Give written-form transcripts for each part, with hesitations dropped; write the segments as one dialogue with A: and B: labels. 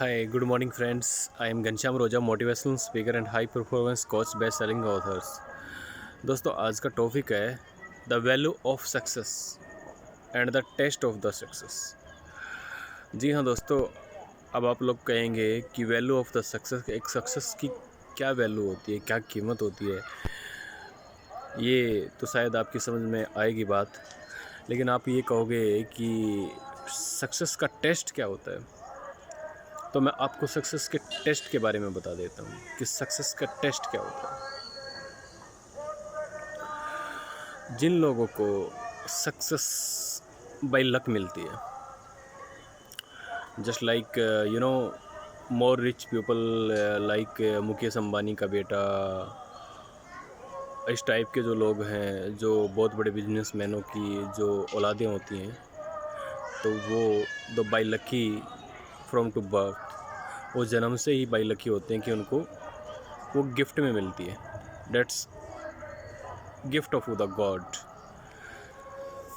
A: Hi, good morning, friends. I am Ghanshyam Roja, motivational speaker and high performance coach, best selling authors. दोस्तों, आज का topic है the value of success and the taste of the success. जी हाँ दोस्तों, अब आप लोग कहेंगे कि वैल्यू ऑफ द सक्सेस, एक सक्सेस की क्या वैल्यू होती है, क्या कीमत होती है। ये तो शायद आपकी समझ में आएगी बात, लेकिन आप ये कहोगे कि सक्सेस का टेस्ट क्या होता है। तो मैं आपको सक्सेस के टेस्ट के बारे में बता देता हूँ कि सक्सेस का टेस्ट क्या होता है। जिन लोगों को सक्सेस बाय लक मिलती है, just like more rich people, like Mukesh Ambani का बेटा, इस टाइप के जो लोग हैं, जो बहुत बड़े बिजनेसमैनों की जो औलादें होती हैं, तो वो the by lucky from to birth, वो जन्म से ही बाय लकी होते हैं कि उनको वो गिफ्ट में मिलती है। That's gift of the God.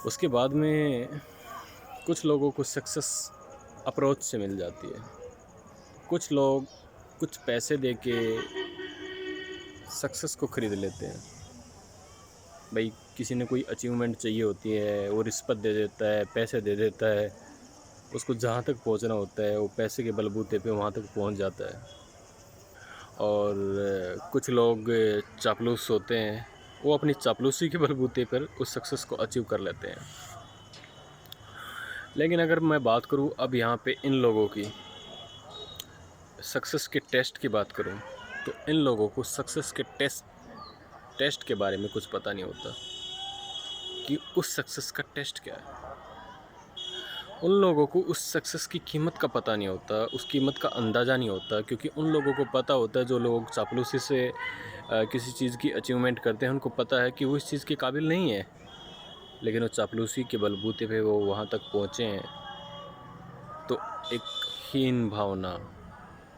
A: उसके बाद में कुछ लोगों को सक्सेस अप्रोच से मिल जाती है। कुछ लोग कुछ पैसे दे के सक्सेस को ख़रीद लेते हैं। भाई, किसी ने कोई अचीवमेंट चाहिए होती है, वो रिश्वत दे देता है, पैसे दे देता है, उसको जहाँ तक पहुँचना होता है वो पैसे के बलबूते पे वहाँ तक पहुँच जाता है। और कुछ लोग चापलूस होते हैं, वो अपनी चापलूसी के बलबूते पर उस सक्सेस को अचीव कर लेते हैं। लेकिन अगर मैं बात करूं अब यहाँ पे इन लोगों की सक्सेस के टेस्ट की बात करूं, तो इन लोगों को सक्सेस के टेस्ट के बारे में कुछ पता नहीं होता कि उस सक्सेस का टेस्ट क्या है। उन लोगों को उस सक्सेस की कीमत का पता नहीं होता, उस कीमत का अंदाज़ा नहीं होता, क्योंकि उन लोगों को पता होता है, जो लोग चापलूसी से किसी चीज़ की अचीवमेंट करते हैं, उनको पता है कि वो इस चीज़ के काबिल नहीं है, लेकिन वो चापलूसी के बलबूते पे वो वहाँ तक पहुँचे हैं। तो एक हीन भावना,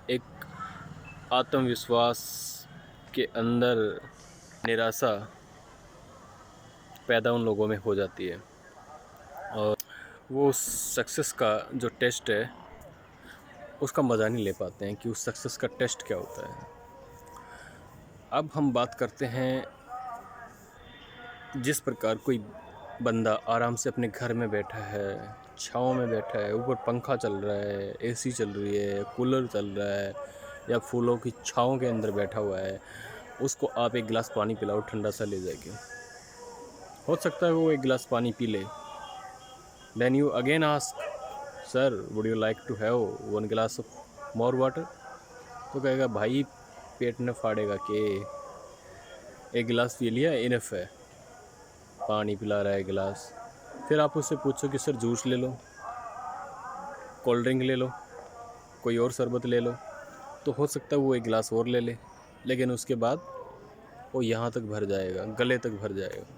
A: एक आत्मविश्वास के अंदर निराशा पैदा उन लोगों में हो जाती है, और वो सक्सेस का जो टेस्ट है उसका मज़ा नहीं ले पाते हैं कि उस सक्सेस का टेस्ट क्या होता है। अब हम बात करते हैं, जिस प्रकार कोई बंदा आराम से अपने घर में बैठा है, छाँव में बैठा है, ऊपर पंखा चल रहा है, एसी चल रही है, कूलर चल रहा है, या फूलों की छाँव के अंदर बैठा हुआ है, उसको आप एक गिलास पानी पिलाओ ठंडा सा ले जाके, हो सकता है वो एक गिलास पानी पी ले। Then you again ask, sir would you like to have one glass of more water. तो कहेगा, भाई पेट न फाड़ेगा के, एक गिलास पी लिया इनफ है, पानी पिला रहा है गिलास। फिर आप उससे पूछो कि सर जूस ले लो, कोल्ड ड्रिंक ले लो, कोई और शरबत ले लो, तो हो सकता है वो एक गिलास और ले ले, लेकिन उसके बाद वो यहाँ तक भर जाएगा, गले तक भर जाएगा।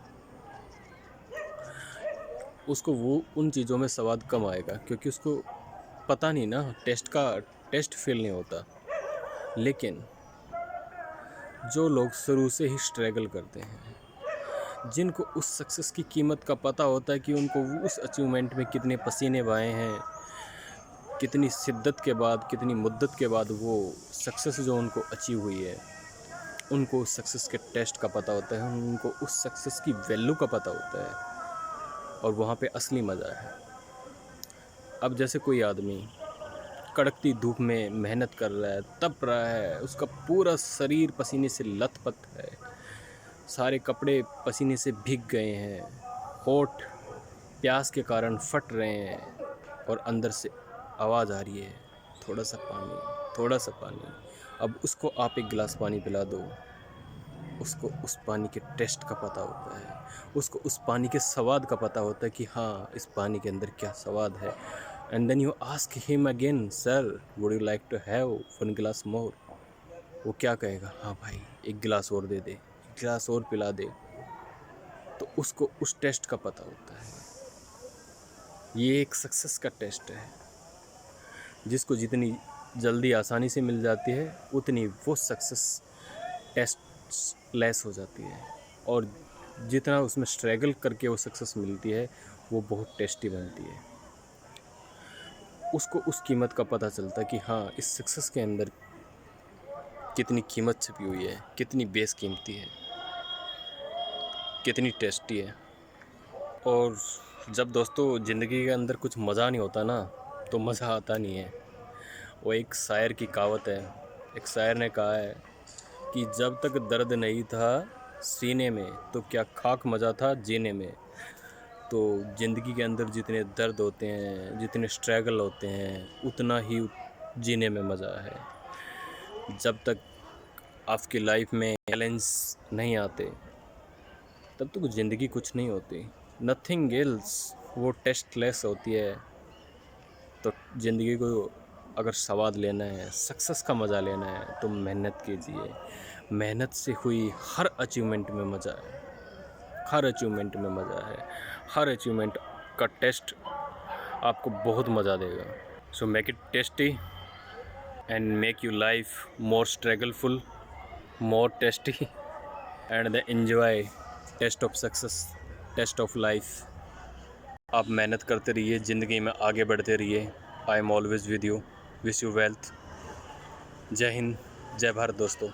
A: उसको वो उन चीज़ों में स्वाद कम आएगा, क्योंकि उसको पता नहीं ना, टेस्ट फील नहीं होता। लेकिन जो लोग शुरू से ही स्ट्रगल करते हैं, जिनको उस सक्सेस की कीमत का पता होता है कि उनको उस अचीवमेंट में कितने पसीने बहाए हैं, कितनी शिद्दत के बाद, कितनी मुद्दत के बाद वो सक्सेस जो उनको अचीव हुई है, उनको उस सक्सेस के टेस्ट का पता होता है, उनको उस सक्सेस की वैल्यू का पता होता है, और वहाँ पे असली मज़ा है। अब जैसे कोई आदमी कड़कती धूप में मेहनत कर रहा है, तप रहा है, उसका पूरा शरीर पसीने से लथपथ है, सारे कपड़े पसीने से भीग गए हैं, होठ प्यास के कारण फट रहे हैं, और अंदर से आवाज़ आ रही है, थोड़ा सा पानी, थोड़ा सा पानी। अब उसको आप एक गिलास पानी पिला दो, उसको उस पानी के टेस्ट का पता होता है, उसको उस पानी के स्वाद का पता होता है कि हाँ, इस पानी के अंदर क्या स्वाद है। And then you ask him again, sir would you like to have one glass more. वो क्या कहेगा, हाँ भाई एक गिलास और दे दे, एक गिलास और पिला दे। तो उसको उस टेस्ट का पता होता है। ये एक सक्सेस का टेस्ट है, जिसको जितनी जल्दी आसानी से मिल जाती है, उतनी वो सक्सेस टेस्ट लेस हो जाती है, और जितना उसमें स्ट्रगल करके वो सक्सेस मिलती है, वो बहुत टेस्टी बनती है। उसको उस कीमत का पता चलता है कि हाँ, इस सक्सेस के अंदर कितनी कीमत छिपी हुई है, कितनी बेशकीमती है, कितनी टेस्टी है। और जब दोस्तों ज़िंदगी के अंदर कुछ मज़ा नहीं होता ना, तो मज़ा आता नहीं है। वो एक शायर की कहावत है, एक शायर ने कहा है कि जब तक दर्द नहीं था सीने में तो क्या खाक मज़ा था जीने में। तो ज़िंदगी के अंदर जितने दर्द होते हैं, जितने स्ट्रगल होते हैं, उतना ही जीने में मज़ा है। जब तक आपकी लाइफ में चैलेंज नहीं आते, तब तक ज़िंदगी कुछ नहीं होती। नथिंग एल्स, वो टेस्टलेस होती है। तो ज़िंदगी को अगर स्वाद लेना है, सक्सेस का मज़ा लेना है, तो मेहनत कीजिए। मेहनत से हुई हर अचीवमेंट में मज़ा है, हर अचीवमेंट में मज़ा है। हर अचीवमेंट का टेस्ट आपको बहुत मज़ा देगा। So make it tasty and make you life more struggleful, more tasty and the enjoy taste of success, taste of life. आप मेहनत करते रहिए, ज़िंदगी में आगे बढ़ते रहिए। I am always with you. Wish you wealth. जय हिंद, जय भारत दोस्तों।